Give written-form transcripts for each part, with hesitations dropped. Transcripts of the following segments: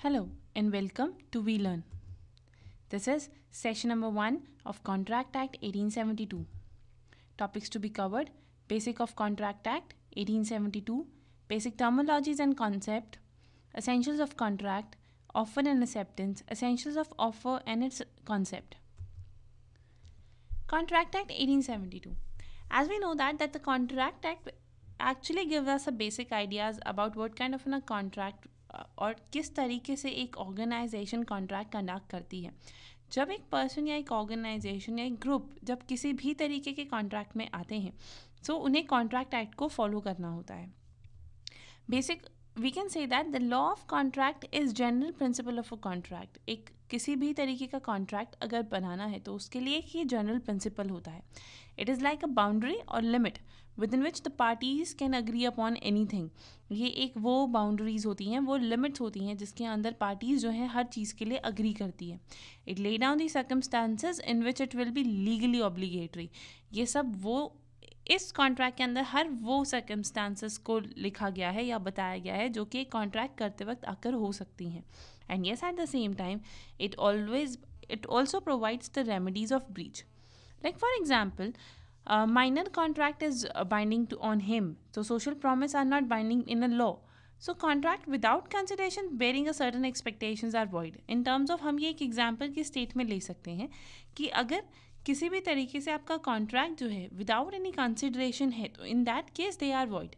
Hello and welcome to We Learn. This is session number 1 of Contract Act 1872. Topics to be covered: Basic of Contract Act 1872, basic terminologies and concept, essentials of contract, offer and acceptance, essentials of offer and its concept. Contract Act 1872. As we know that the Contract Act actually gives us a basic ideas about what kind of a contract और किस तरीके से एक organisation contract conduct करती है. जब एक person या एक ऑर्गेनाइजेशन या एक ग्रुप जब किसी भी तरीके के कॉन्ट्रैक्ट में आते हैं तो उन्हें कॉन्ट्रैक्ट एक्ट को फॉलो करना होता है. Basic we can say that the law of contract is general principle of a contract. एक किसी भी तरीके का कॉन्ट्रैक्ट अगर बनाना है तो उसके लिए एक ही जनरल प्रिंसिपल होता है. It is like a boundary और limit within which the parties can agree upon anything. ये एक वो बाउंड्रीज होती हैं, वो लिमिट्स होती हैं जिसके अंदर पार्टीज जो हैं हर चीज़ के लिए अग्री करती है. It lay down the circumstances in which it will be legally obligatory. ये सब वो इस कॉन्ट्रैक्ट के अंदर हर वो सर्कमस्टांसेस को लिखा गया है या बताया गया है जो कि कॉन्ट्रैक्ट करते वक्त आकर हो सकती हैं. And yes, eight the same time it also provides the remedies of breach. Like for example, minor contract is binding on him, so social promise are not binding in a law. So contract without consideration bearing a certain expectations are void. In terms of हम ये एक example की state में ले सकते हैं कि अगर किसी भी तरीके से आपका कॉन्ट्रैक्ट जो है विदाउट एनी कंसिडरेशन है तो in that case they are void.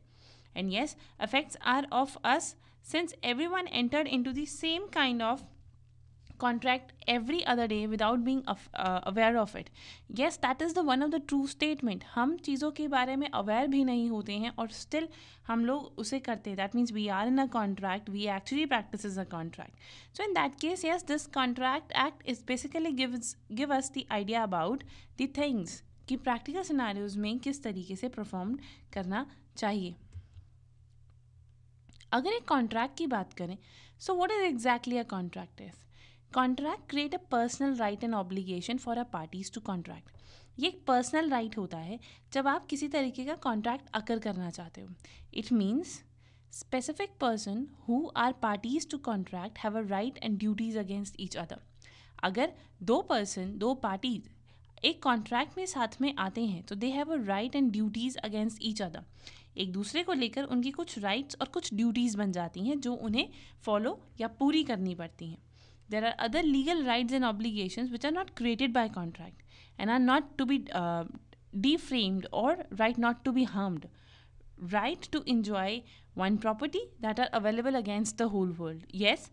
And yes, effects are of us since everyone entered into the same kind of contract every other day without being aware of it. Yes, that is the one of the true statement. हम चीज़ों के बारे में aware भी नहीं होते हैं और still हम लोग उसे करते हैं. That means we are in a contract, we actually practices a contract. So in that case, yes, this contract act is basically give us the idea about the things कि practical scenarios में किस तरीके से perform करना चाहिए. अगर एक contract की बात करें, so what is exactly a contract is? Contract create a personal right and obligation for a parties to contract. ये एक पर्सनल राइट होता है जब आप किसी तरीके का कॉन्ट्रैक्ट अकर करना चाहते हो. It means specific person who are parties to contract have a right and duties against each other. अगर दो पार्टीज एक कॉन्ट्रैक्ट में साथ में आते हैं तो they have a right and duties against each other. एक दूसरे को लेकर उनकी कुछ राइट्स और कुछ ड्यूटीज़ बन जाती हैं जो उन्हें फॉलो या पूरी करनी पड़ती हैं. There are other legal rights and obligations which are not created by contract and are not to be deframed or right not to be harmed. Right to enjoy one property that are available against the whole world. Yes,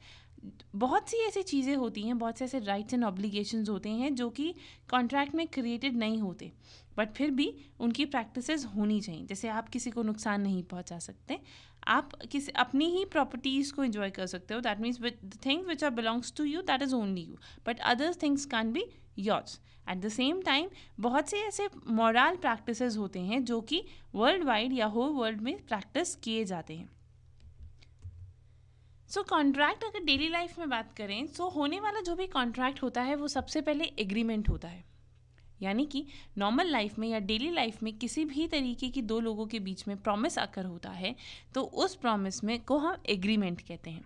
बहुत सी ऐसी चीज़ें होती हैं, बहुत से ऐसे rights and obligations होते हैं जो कि कॉन्ट्रैक्ट में क्रिएटेड नहीं होते बट फिर भी उनकी प्रैक्टिसेस होनी चाहिए. जैसे आप किसी को नुकसान नहीं पहुंचा सकते, आप किसी अपनी ही प्रॉपर्टीज़ को एंजॉय कर सकते हो. That means with the things which are belongs to you that is only you, but others things can be yours. At the same time बहुत से ऐसे मॉरल प्रैक्टिसेस होते हैं जो कि वर्ल्ड वाइड या होल वर्ल्ड में प्रैक्टिस किए जाते हैं. सो कॉन्ट्रैक्ट अगर डेली लाइफ में बात करें तो होने वाला जो भी कॉन्ट्रैक्ट होता है वो सबसे पहले एग्रीमेंट होता है. यानी कि नॉर्मल लाइफ में या डेली लाइफ में किसी भी तरीके की दो लोगों के बीच में प्रॉमिस आकर होता है तो उस प्रॉमिस में को हम एग्रीमेंट कहते हैं.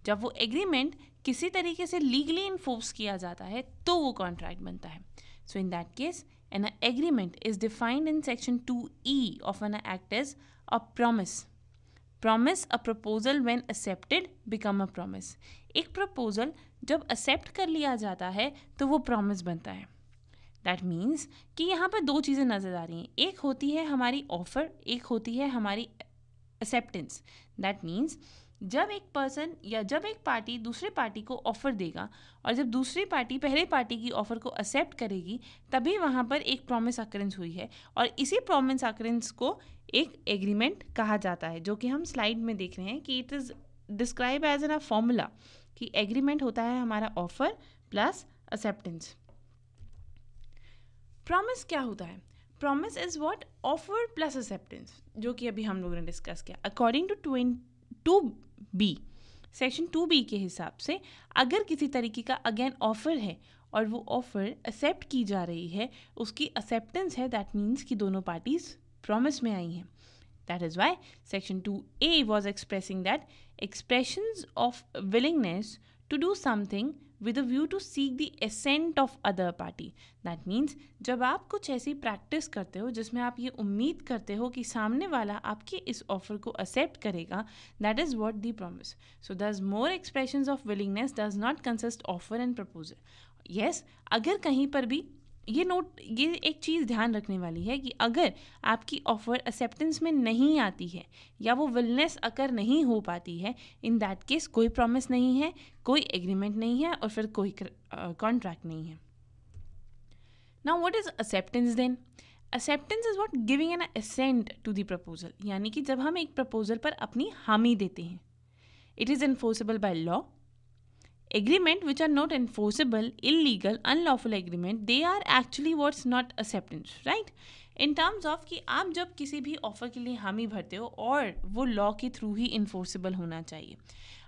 जब वो एग्रीमेंट किसी तरीके से लीगली इन्फोर्स किया जाता है तो वो कॉन्ट्रैक्ट बनता है. So in that case an agreement is defined in section 2E of an act as a promise. Promise a proposal when accepted become a promise. एक प्रपोजल जब एक्सेप्ट कर लिया जाता है तो वो प्रॉमिस बनता है. दैट मीन्स कि यहाँ पर दो चीज़ें नज़र आ रही हैं. एक होती है हमारी ऑफ़र, एक होती है हमारी एक्सेप्टेंस. दैट मीन्स जब एक पर्सन या जब एक पार्टी दूसरे पार्टी को ऑफ़र देगा और जब दूसरी पार्टी पहले पार्टी की ऑफ़र को एक्सेप्ट करेगी तभी वहाँ पर एक प्रॉमिस अकरेंस हुई है और इसी प्रॉमिस अकरेंस को एक एग्रीमेंट कहा जाता है, जो कि हम स्लाइड में देख रहे हैं कि it is describe as an a formula कि एग्रीमेंट होता है हमारा ऑफ़र प्लस एक्सेप्टेंस. प्रॉमिस क्या होता है? Promise is what? Offer plus acceptance, जो कि अभी हम लोगों ने डिस्कस किया. According to 2B section 2B के हिसाब से अगर किसी तरीके का अगेन ऑफर है और वो ऑफर एक्सेप्ट की जा रही है, उसकी एक्सेप्टेंस है, दैट मीन्स कि दोनों पार्टीज प्रॉमिस में आई हैं. That is why Section 2A was expressing that expressions of willingness to do something with a view to seek the assent of other party. That means जब आप कुछ ऐसी practice करते हो जिसमें आप ये उम्मीद करते हो कि सामने वाला आपके इस ऑफर को एक्सेप्ट करेगा, that is what the promise. So thus more expressions of willingness does not consist offer and proposal. Yes, अगर कहीं पर भी ये एक चीज़ ध्यान रखने वाली है कि अगर आपकी ऑफर एक्सेप्टेंस में नहीं आती है या वो विलनेस अगर नहीं हो पाती है, इन दैट केस कोई प्रॉमिस नहीं है, कोई एग्रीमेंट नहीं है और फिर कोई कॉन्ट्रैक्ट नहीं है. Now what is acceptance then? Acceptance is what giving an assent to the proposal, यानी कि जब हम एक प्रपोजल पर अपनी हामी देते हैं. It is enforceable by law. Agreement which are not enforceable, illegal, unlawful agreement, they are actually what's not acceptance, right? In terms of कि आप जब किसी भी ऑफर के लिए हामी भरते हो और वो लॉ के थ्रू ही इन्फोर्सेबल होना चाहिए.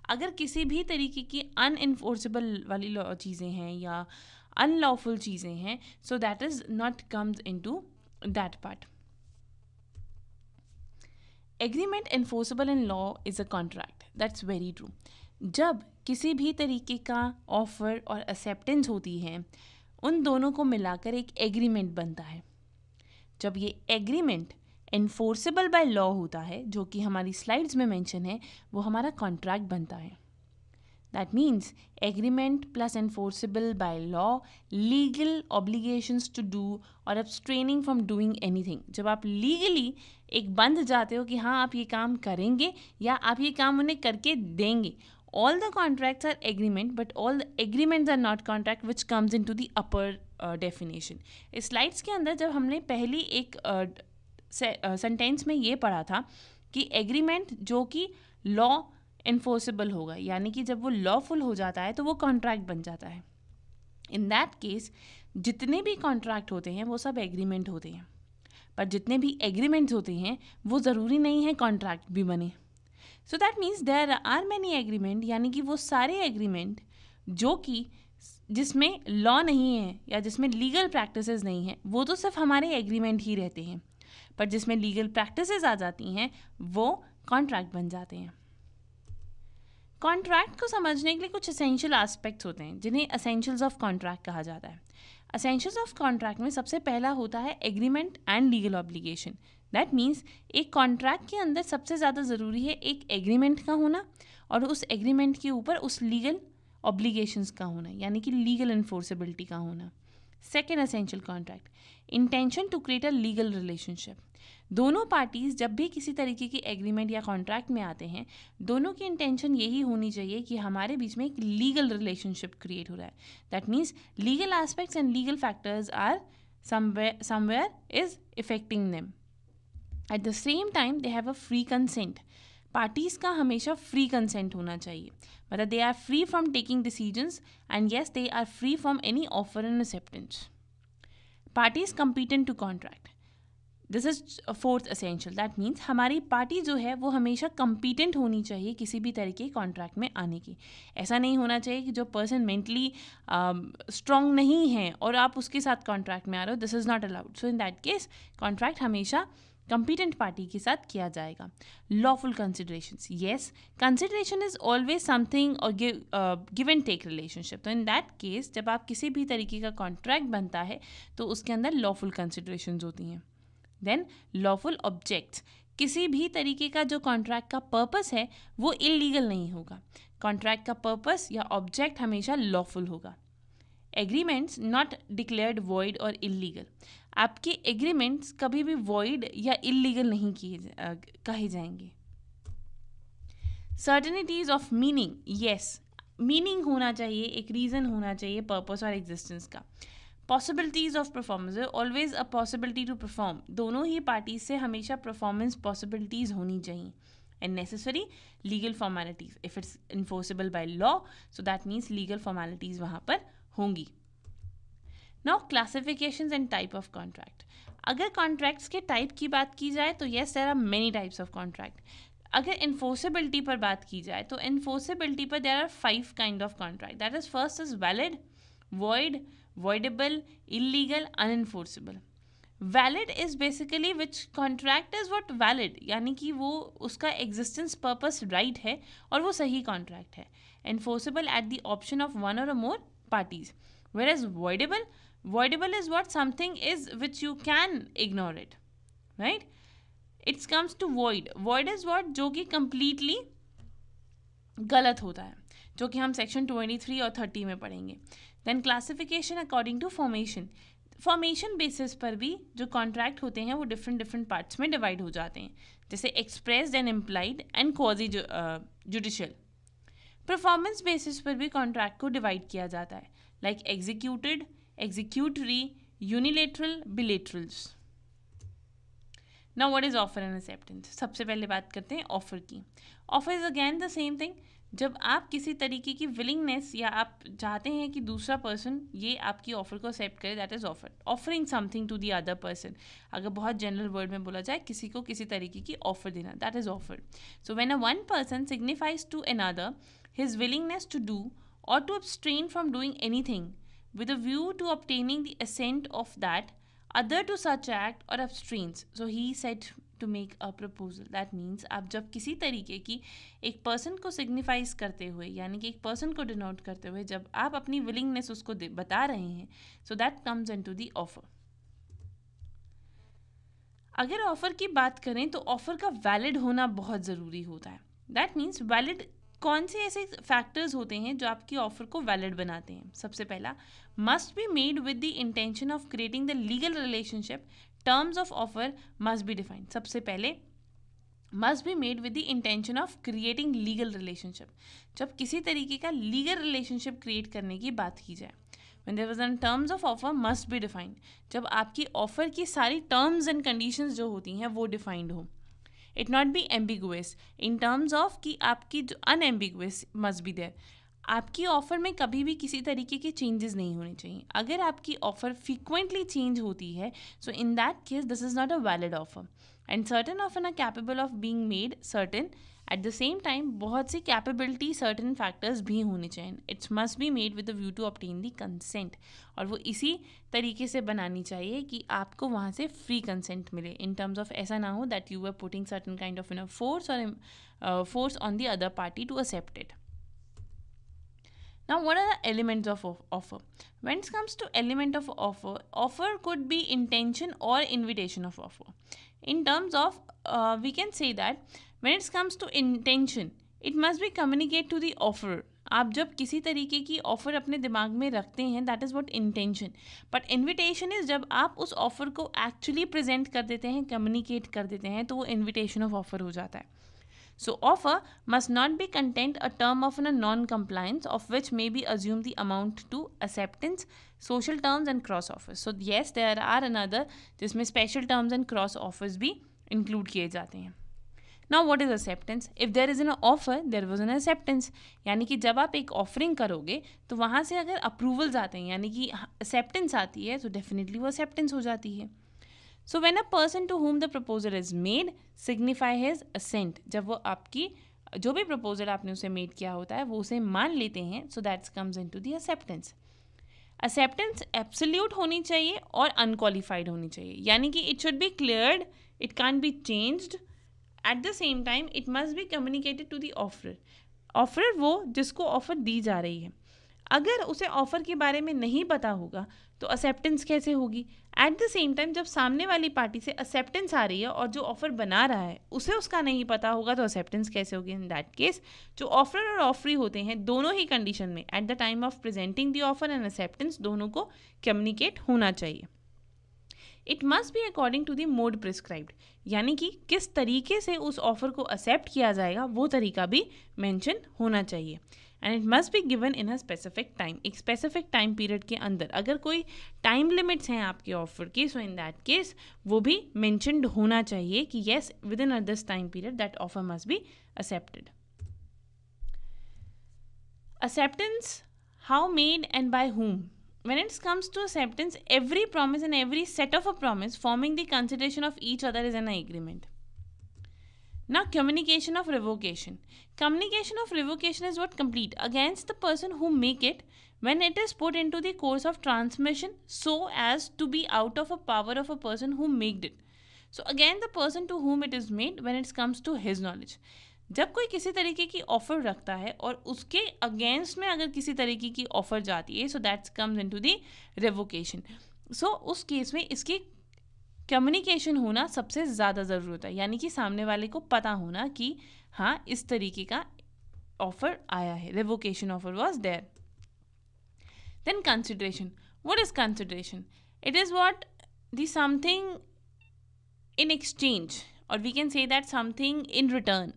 अगर किसी भी तरीके की अनइन्फोर्सेबल वाली लॉ चीज़ें हैं या अनलॉफुल चीज़ें हैं, so that is not comes into that part. Agreement enforceable in law is a contract. That's very true. जब किसी भी तरीके का ऑफ़र और एक्सेप्टेंस होती है, उन दोनों को मिलाकर एक एग्रीमेंट बनता है. जब ये एग्रीमेंट एनफोर्सेबल बाय लॉ होता है, जो कि हमारी स्लाइड्स में मेंशन है, वो हमारा कॉन्ट्रैक्ट बनता है. That means agreement plus enforceable by law, legal obligations to do और अब्स्ट्रेनिंग फ्रॉम डूइंग एनीथिंग. जब आप लीगली एक बंध जाते हो कि हाँ आप ये काम करेंगे या आप ये काम उन्हें करके देंगे. All the contracts are agreement, but all the agreements are not contract, which comes into the upper definition. इस स्लाइड्स के अंदर जब हमने पहली एक सेंटेंस में ये पढ़ा था कि एग्रीमेंट जो कि लॉ इन्फोर्सेबल होगा, यानी कि जब वो लॉफुल हो जाता है तो वो कॉन्ट्रैक्ट बन जाता है. इन दैट केस जितने भी कॉन्ट्रैक्ट होते हैं वो सब एग्रीमेंट होते हैं, पर जितने भी एग्रीमेंट्स होते हैं वो ज़रूरी नहीं है कॉन्ट्रैक्ट भी बने. So that means there are many agreement, यानी कि वो सारे एग्रीमेंट जो कि जिसमें लॉ नहीं है या जिसमें लीगल प्रैक्टिसेस नहीं है, वो तो सिर्फ हमारे एग्रीमेंट ही रहते हैं, पर जिसमें लीगल प्रैक्टिसेस आ जाती हैं वो कॉन्ट्रैक्ट बन जाते हैं. कॉन्ट्रैक्ट को समझने के लिए कुछ एसेंशियल एस्पेक्ट्स होते हैं जिन्हें एसेंशियल्स ऑफ कॉन्ट्रैक्ट कहा जाता है. एसेंशियल्स ऑफ कॉन्ट्रैक्ट में सबसे पहला होता है agreement and legal obligation. That means एक कॉन्ट्रैक्ट के अंदर सबसे ज़्यादा ज़रूरी है एक एग्रीमेंट का होना और उस एग्रीमेंट के ऊपर उस लीगल ऑब्लिगेशंस का होना, यानी कि लीगल इन्फोर्सेबिलिटी का होना. Second essential contract, intention to create a legal relationship. दोनों पार्टीज़ जब भी किसी तरीके की एग्रीमेंट या कॉन्ट्रैक्ट में आते हैं, दोनों की इंटेंशन यही होनी चाहिए कि हमारे बीच में एक लीगल रिलेशनशिप क्रिएट हो रहा है. That means legal aspects and legal factors are somewhere is affecting them. At the same time they have a free consent. Parties का हमेशा फ्री कंसेंट होना चाहिए, मतलब they are free from taking decisions and yes they are free from any offer and acceptance. Parties competent to contract, this is fourth essential. That means हमारी party जो है वो हमेशा कंपीटेंट होनी चाहिए किसी भी तरीके कॉन्ट्रैक्ट में आने की. ऐसा नहीं होना चाहिए कि जो पर्सन मेंटली स्ट्रॉन्ग नहीं है और आप उसके साथ कॉन्ट्रैक्ट में आ रहे हो, this is not allowed. So in that case contract हमेशा कंपीटेंट पार्टी के साथ किया जाएगा. Lawful considerations, yes consideration is always something और गिव एंड टेक रिलेशनशिप. तो इन दैट केस जब आप किसी भी तरीके का कॉन्ट्रैक्ट बनता है तो उसके अंदर लॉफुल कंसिडरेशंस होती हैं. देन लॉफुल ऑब्जेक्ट्स, किसी भी तरीके का जो कॉन्ट्रैक्ट का पर्पस है वो इलीगल नहीं होगा. कॉन्ट्रैक्ट का पर्पस या ऑब्जेक्ट हमेशा लॉफुल होगा. एग्रीमेंट्स नॉट डिक्लेयर्ड वॉइड और इलीगल, आपके एग्रीमेंट्स कभी भी वॉइड या इलीगल नहीं कहे जाएंगे. सर्टेनिटीज ऑफ मीनिंग, येस मीनिंग होना चाहिए, एक रीज़न होना चाहिए पर्पस और एग्जिस्टेंस का. Possibilities of performance, always a possibility to perform, दोनों ही पार्टीज से हमेशा परफॉर्मेंस पॉसिबिलिटीज़ होनी चाहिए. And necessary legal formalities, if it's enforceable by law so that means legal formalities वहाँ पर होंगी. Now classifications and type of contract. अगर कॉन्ट्रैक्ट्स के टाइप की बात की जाए तो yes there are many types of contract. अगर इन्फोर्सेबिलिटी पर बात की जाए तो इन्फोर्सेबिलिटी पर there are 5 kind of contract. That is first is valid, void, voidable, illegal, unenforceable. Valid is basically which contract is what valid, यानी कि वो उसका एग्जिस्टेंस पर्पस राइट है और वो सही कॉन्ट्रैक्ट है. Enforceable at the option of one और more parties. Whereas voidable is what something is which you can ignore it, right? It comes to void is what जो कि completely गलत होता है, जो कि हम सेक्शन 23 और 30 में पढ़ेंगे. Then classification according to formation basis पर भी जो कॉन्ट्रैक्ट होते हैं वो डिफरेंट पार्ट्स में डिवाइड हो जाते हैं, जैसे expressed and implied and quasi judicial. Performance basis पर भी कॉन्ट्रैक्ट को डिवाइड किया जाता है, like executed, executory, unilateral, bilaterals. Now what is offer and acceptance. सबसे पहले बात करते हैं ऑफर की. Offer is again the same thing. जब आप किसी तरीके की विलिंगनेस या आप चाहते हैं कि दूसरा पर्सन ये आपकी ऑफर को एक्सेप्ट करे, that is offer. Offering something to the other person. अगर बहुत जनरल वर्ड में बोला जाए, किसी को किसी तरीके की ऑफर देना, that is offer. So when a one person signifies to another his willingness to do or to abstain from doing anything with a view to obtaining the assent of that other to such act or abstains. So he said to make a proposal. That means आप जब किसी तरीके की एक person को signifies करते हुए, यानी कि एक पर्सन को डिनोट करते हुए जब आप अपनी विलिंगनेस उसको बता रहे हैं, so that comes into the offer. अगर ऑफर की बात करें तो ऑफर का वैलिड होना बहुत ज़रूरी होता है. दैट मीन्स वैलिड कौन से ऐसे फैक्टर्स होते हैं जो आपकी ऑफर को वैलिड बनाते हैं. सबसे पहला, must be made with the intention of creating the legal relationship. Terms of offer must be defined. सबसे पहले must be made with the intention of creating legal relationship. जब किसी तरीके का लीगल रिलेशनशिप क्रिएट करने की बात की जाए, when there was an terms of offer must be defined. जब आपकी ऑफर की सारी टर्म्स एंड कंडीशंस जो होती हैं वो डिफाइंड हो. It not be ambiguous in terms of कि आपकी जो अनएम्बिगुअस मस्ट बी देयर. आपकी ऑफर में कभी भी किसी तरीके के चेंजेस नहीं होने चाहिए. अगर आपकी ऑफर फ्रीक्वेंटली चेंज होती है, so in that case this is not a valid offer. And certain offer are capable of being made certain. At the same time बहुत सी कैपेबिलिटी सर्टन फैक्टर्स भी होने चाहिए. It's must be made with the view to obtain the consent. और वो इसी तरीके से बनानी चाहिए कि आपको वहाँ से फ्री कंसेंट मिले, इन टर्म्स ऑफ ऐसा ना हो that you are putting certain kind of force और force on the other party to accept it. Now, what are the elements of offer? When it comes to element of offer, offer could be intention or invitation of offer. In terms of, we can say that when it comes to intention, it must be communicate to the offerer. आप जब किसी तरीके की offer अपने दिमाग में रखते हैं, that is what intention. But invitation is जब आप उस ऑफ़र को एक्चुअली प्रेजेंट कर देते हैं, कम्युनिकेट कर देते हैं, तो वो इन्विटेशन ऑफ ऑफ़र हो जाता है. So offer must not be content a term of a non-compliance of which may be assumed the amount to acceptance, social terms and cross offers. So yes, there are another जिसमें special terms and cross offers भी include किए जाते हैं. Now what is acceptance? If there is an offer, there was an acceptance. यानी कि जब आप एक ऑफरिंग करोगे तो वहाँ से अगर अप्रूवल्स आते हैं, यानी कि acceptance आती है, तो डेफिनेटली वो acceptance हो जाती है. So when a person to whom the proposal is made signify his assent. जब वो आपकी जो भी proposal आपने उसे made किया होता है वो उसे मान लेते हैं, so that comes into the acceptance. Acceptance absolute होनी चाहिए और unqualified होनी चाहिए, यानी कि it should be cleared, it can't be changed. At the same time it must be communicated to the offerer. Offerer वो जिसको ऑफर दी जा रही है. अगर उसे ऑफ़र के बारे में नहीं पता होगा तो एक्सेप्टेंस कैसे होगी. एट द सेम टाइम जब सामने वाली पार्टी से एक्सेप्टेंस आ रही है और जो ऑफ़र बना रहा है उसे उसका नहीं पता होगा तो एक्सेप्टेंस कैसे होगी. इन दैट केस जो ऑफर और ऑफरी होते हैं दोनों ही कंडीशन में at the time of presenting the offer and acceptance दोनों को कम्युनिकेट होना चाहिए. It must be according to the mode prescribed, यानी कि किस तरीके से उस ऑफ़र को एक्सेप्ट किया जाएगा वो तरीका भी मेंशन होना चाहिए. And it must be given in a specific time. एक स्पेसिफिक टाइम पीरियड के अंदर. अगर कोई टाइम लिमिट्स हैं आपके ऑफर की, सो इन दैट केस वो भी मेंशनड होना चाहिए कि yes within this time period that offer must be accepted. Acceptance how made and by whom. When it comes to acceptance, every promise and every set of a promise forming the consideration of each other is an agreement. Now, communication of revocation. Communication of revocation is what? Complete against the person who make it when it is put into the course of transmission so as to be out of a power of a person who made it. So again the person to whom it is made when it comes to his knowledge. जब कोई किसी तरीके की offer रखता है और उसके against में अगर किसी तरीके की ऑफर जाती है, so that's comes into the revocation. So उस केस में इसकी कम्युनिकेशन होना सबसे ज़्यादा ज़रूरत है, यानी कि सामने वाले को पता होना कि हाँ इस तरीके का ऑफर आया है, revocation offer was there. Then consideration. What is consideration? It is what the something in exchange or we can say that something in return.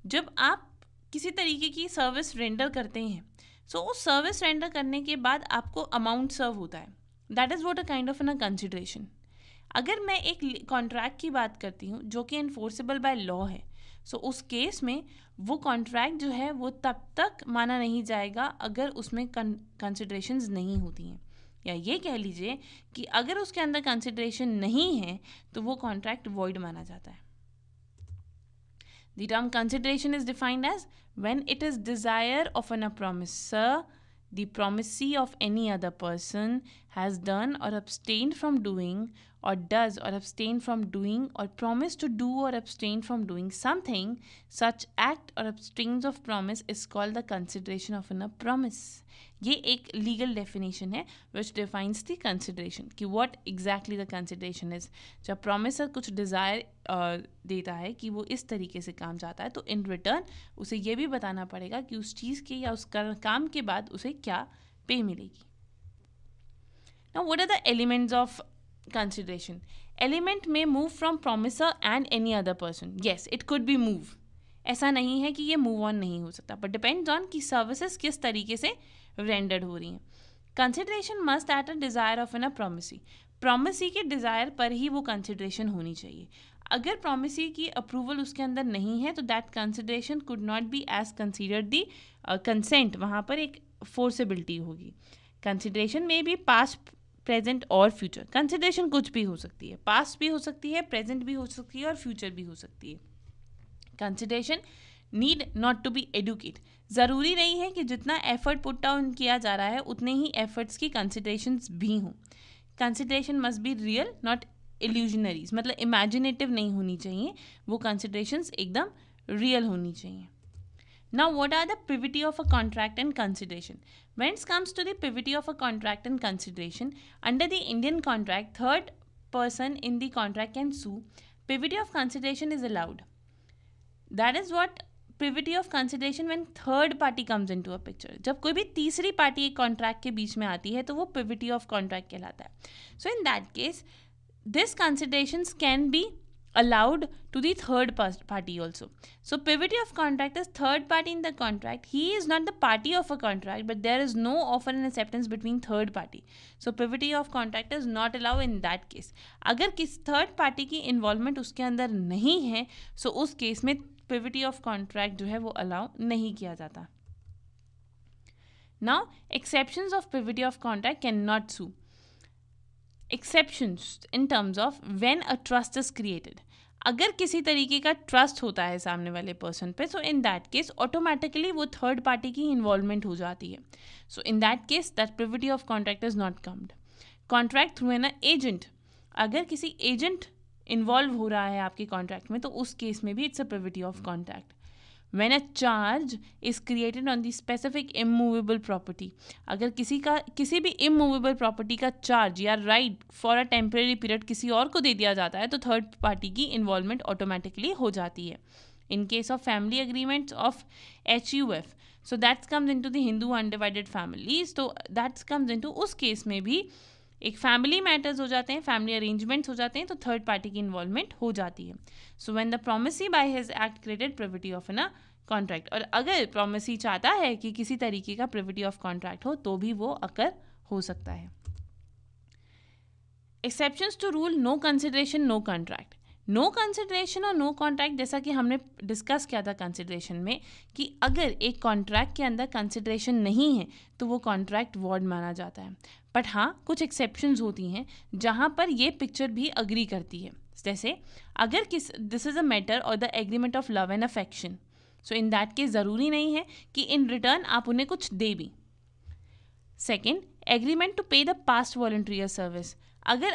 जब आप किसी तरीके की सर्विस रेंडर करते हैं, सो उस सर्विस रेंडर करने के बाद आपको अमाउंट सर्व होता है, that is what a kind of an consideration. अगर मैं एक कॉन्ट्रैक्ट की बात करती हूँ जो कि इन्फोर्सेबल बाय लॉ है, सो उस केस में वो कॉन्ट्रैक्ट जो है वो तब तक माना नहीं जाएगा अगर उसमें कंसिडरेशंस नहीं होती हैं, या ये कह लीजिए कि अगर उसके अंदर कंसिडरेशन नहीं है तो वो कॉन्ट्रैक्ट वॉइड माना जाता है. The term consideration is defined as when it is desire of an promisor the promisee of any other person has done or abstained from doing or does or abstain from doing or promise to do or abstain from doing something, such act or abstains of promise is called the consideration of a promise. ये एक legal definition है which defines the consideration कि what exactly the consideration is. जब promisor कुछ desire देता है कि वो इस तरीके से काम चाहता है, तो इन रिटर्न उसे ये भी बताना पड़ेगा कि उस चीज़ के या उस काम के बाद उसे क्या पे मिलेगी. Now what are the elements of consideration? Element may move from promiser and any other person. Yes, it could be move. ऐसा नहीं है कि ये मूव ऑन नहीं हो सकता, बट डिपेंड्स ऑन कि सर्विसेज किस तरीके से रेंडर्ड हो रही हैं. Consideration must at a desire of an promisee. Promisee के डिज़ायर पर ही वो कंसिडरेशन होनी चाहिए. अगर प्रोमिसी की अप्रूवल उसके अंदर नहीं है तो that consideration could not be as considered the consent. वहाँ पर एक फोर्सेबिलिटी होगी. कंसिडरेशन में भी पास्ट, प्रेजेंट और फ्यूचर. कंसिडरेशन कुछ भी हो सकती है, पास्ट भी हो सकती है, प्रेजेंट भी हो सकती है और फ्यूचर भी हो सकती है. Consideration need not to be adequate. ज़रूरी नहीं है कि जितना एफर्ट पुट डाउन किया जा रहा है उतने ही एफर्ट्स की कंसिडरेशंस भी हों. Consideration must be real not illusionaries. मतलब इमेजिनेटिव नहीं होनी चाहिए, वो कंसिडरेशंस एकदम रियल होनी चाहिए. Now, what are the privity of a contract and consideration? When it comes to the privity of a contract and consideration, under the Indian contract, third person in the contract can sue. Privity of consideration is allowed. That is what privity of consideration when third party comes into a picture. जब कोई भी तीसरी party एक contract के बीच में आती है तो वो privity of contract कहलाता है. So in that case, this considerations can be allowed to the third party also. So privity of contract is third party in the contract. He is not the party of a contract, but there is no offer and acceptance between third party. So privity of contract is not allowed in that case. अगर किस third party की involvement उसके अंदर नहीं है, so उस case में privity of contract जो है वो allow नहीं किया जाता. Now exceptions of privity of contract cannot sue. Exceptions in terms of when a trust is created. अगर किसी तरीके का ट्रस्ट होता है सामने वाले पर्सन पे, so in that case automatically वो थर्ड पार्टी की इन्वॉल्वमेंट हो जाती है. So in that case that privity of contract is not comed. Contract through an agent. अगर किसी एजेंट इन्वॉल्व हो रहा है आपके कॉन्ट्रैक्ट में तो उस केस में भी it's a privity of contract. When a charge is created on the specific immovable property, अगर किसी भी immovable property का charge या right for a temporary period किसी और को दे दिया जाता है तो third party की involvement automatically हो जाती है. In case of family agreements of HUF, so that comes into the Hindu undivided families, so that comes into उस केस में भी एक फैमिली मैटर्स हो जाते हैं, फैमिली अरेंजमेंट्स हो जाते हैं, तो थर्ड पार्टी की इन्वॉल्वमेंट हो जाती है. So when the promisee by his act created privity of an contract. और अगर प्रोमिसी चाहता है कि किसी तरीके का प्रिविटी ऑफ कॉन्ट्रैक्ट हो तो भी वो अकर हो सकता है. Exceptions to rule no consideration no contract. No consideration और नो कॉन्ट्रैक्ट, जैसा कि हमने डिस्कस किया था कंसिडरेशन में कि अगर एक कॉन्ट्रैक्ट के अंदर कंसिडरेशन नहीं है तो वो कॉन्ट्रैक्ट वॉइड माना जाता है. बट हाँ, कुछ एक्सेप्शंस होती हैं जहाँ पर ये पिक्चर भी अग्री करती है. जैसे अगर दिस इज अ मैटर और the agreement of love and affection, so in that case ज़रूरी नहीं है कि इन रिटर्न आप उन्हें कुछ दे भी. सेकेंड, एग्रीमेंट टू पे द पास्ट वॉलंटियर सर्विस. अगर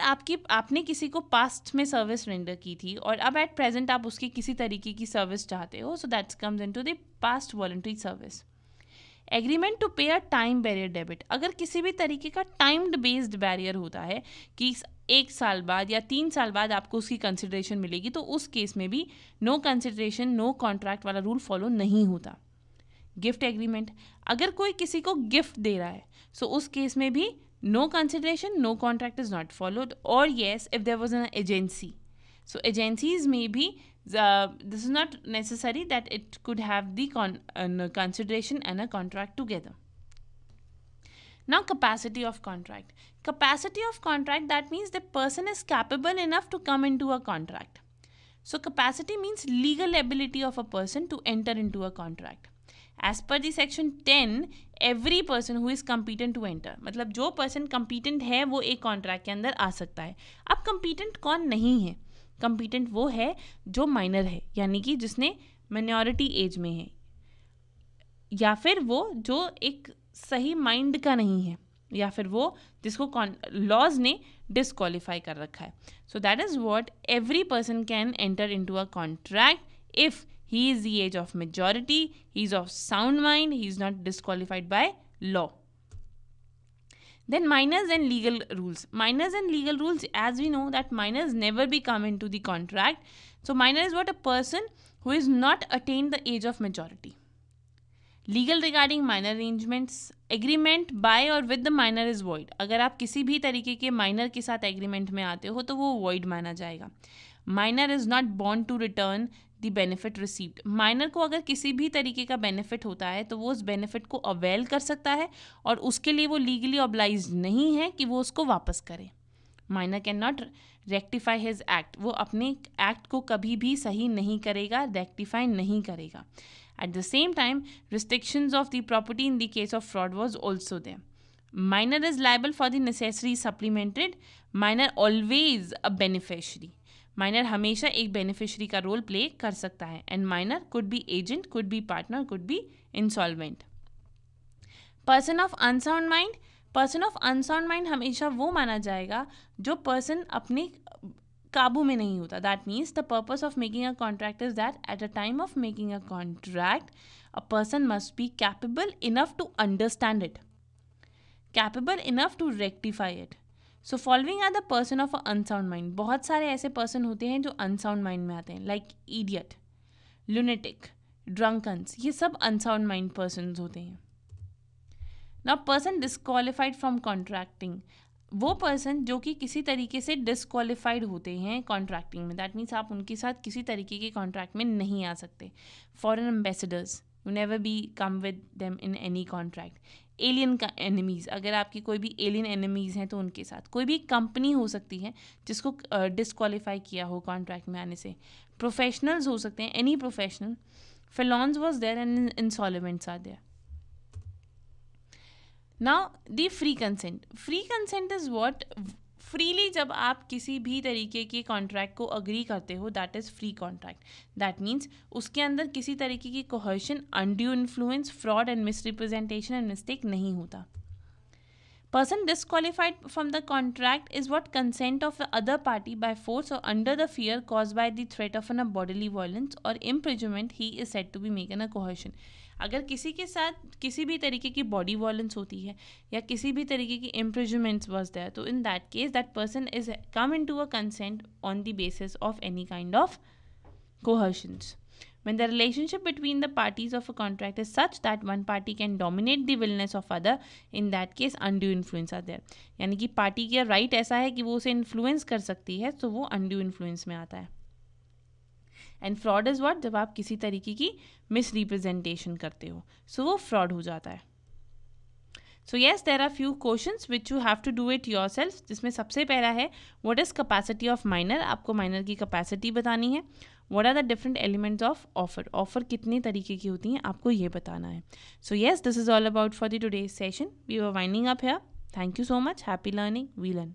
आपने किसी को पास्ट में सर्विस रेंडर की थी और अब एट प्रेजेंट आप उसकी किसी तरीके की सर्विस चाहते हो, so that's comes into the past voluntary service. Agreement to pay a time barrier debit. अगर किसी भी तरीके का टाइम्ड बेस्ड बैरियर होता है कि 1 साल बाद या 3 साल बाद आपको उसकी कंसिडरेशन मिलेगी, तो उस केस में भी नो कंसिडरेशन नो कॉन्ट्रैक्ट वाला रूल फॉलो नहीं होता. गिफ्ट एग्रीमेंट, अगर कोई किसी को गिफ्ट दे रहा है, सो उस केस में भी no consideration no contract is not followed. और yes, if there was an agency, so agencies may be this is not necessary that it could have the consideration and a contract together. Now, capacity of contract. Capacity of contract, that means the person is capable enough to come into a contract. So capacity means legal ability of a person to enter into a contract. As per the section 10, every person who is competent to enter, मतलब जो person competent है वो एक contract के अंदर आ सकता है. अब competent कौन नहीं है? कंपीटेंट वो है जो माइनर है, यानी कि जिसने माइनॉरिटी एज में है, या फिर वो जो एक सही माइंड का नहीं है, या फिर वो जिसको लॉज ने डिसक्वालीफाई कर रखा है. So that is what every person can enter into a contract if he is the age of majority, he is of sound mind, he is not disqualified by law. Then minors and legal rules. Minors and legal rules, as we know that minors never be come into the contract. So minor is what? A person who is not attained the age of majority. Legal regarding minor arrangements. Agreement by or with the minor is void. अगर आप किसी भी तरीके के minor के साथ agreement में आते हो तो वो void माना जाएगा. Minor is not bound to return the benefit received. Minor को अगर किसी भी तरीके का बेनिफिट होता है तो वो उस बेनिफिट को अवेल कर सकता है और उसके लिए वो लीगली ऑब्लाइज नहीं है कि वो उसको वापस करे. Minor can not rectify his act. वो अपने एक्ट को कभी भी सही नहीं करेगा, रेक्टिफाई नहीं करेगा. At the same time restrictions of the property in the case of fraud was also there. Minor is liable for the necessary supplemented. Minor always a beneficiary. Minor हमेशा एक बेनिफिशियरी का रोल प्ले कर सकता है. And minor could be agent, could be partner, could be insolvent. Person of unsound mind. Person of unsound mind हमेशा वो माना जाएगा जो पर्सन अपने काबू में नहीं होता. That means the purpose of making a contract is that at a time of making a contract a person must be capable enough to understand it, capable enough to rectify it. So following are the person of unsound mind. बहुत सारे ऐसे person होते हैं जो unsound mind में आते हैं, like idiot, lunatic, ड्रंकन्स. ये सब अनसाउंड माइंड पर्सन होते हैं. Now person disqualified from contracting. वो पर्सन जो कि किसी तरीके से डिस्क्वालिफाइड होते हैं कॉन्ट्रैक्टिंग में. दैट मीन्स आप उनके साथ किसी तरीके के कॉन्ट्रैक्ट में नहीं आ सकते. Foreign ambassadors, you never be come with them in any contract. Alien का एनिमीज़, अगर आपकी कोई भी एलियन एनिमीज़ हैं तो उनके साथ. कोई भी कंपनी हो सकती है जिसको डिस्क्वालीफाई किया हो कॉन्ट्रैक्ट में आने से. प्रोफेशनल्स हो सकते हैं, any professional. Felons was there and insolvents are there. Now the free consent. Free consent is what? Freely जब आप किसी भी तरीके के कॉन्ट्रैक्ट को अग्री करते हो, that is free contract. That means उसके अंदर किसी तरीके की coercion, undue influence, fraud and misrepresentation and mistake नहीं होता. Person disqualified from the contract is what? Consent of the other party by force और under the fear cause by the threat of an a bodily violence और imprisonment he is said to be making a coercion. अगर किसी के साथ किसी भी तरीके की बॉडी वायलेंस होती है या किसी भी तरीके की इम्प्रिजनमेंट्स वाज देयर, तो in that case that person is come into a consent on the basis of any kind of coercions. When the relationship between the parties of a contract is such that one party can dominate the willness of other, in that case undue influence are there. यानी कि party का right ऐसा है कि वो उसे influence कर सकती है, तो वो अनड्यू इन्फ्लुएंस में आता है. And fraud is what? जब आप किसी तरीके की मिस रिप्रेजेंटेशन करते हो, सो वो फ्रॉड हो जाता है. So yes, there are few questions which you have to do it yourself. जिसमें सबसे पहला है what is capacity of minor. आपको माइनर की कैपेसिटी बतानी है. What are the different elements of offer. Offer कितने तरीके की होती हैं आपको ये बताना है. So yes, this is all about for the today's session. We were winding up here. Thank you so much. Happy learning. We learn.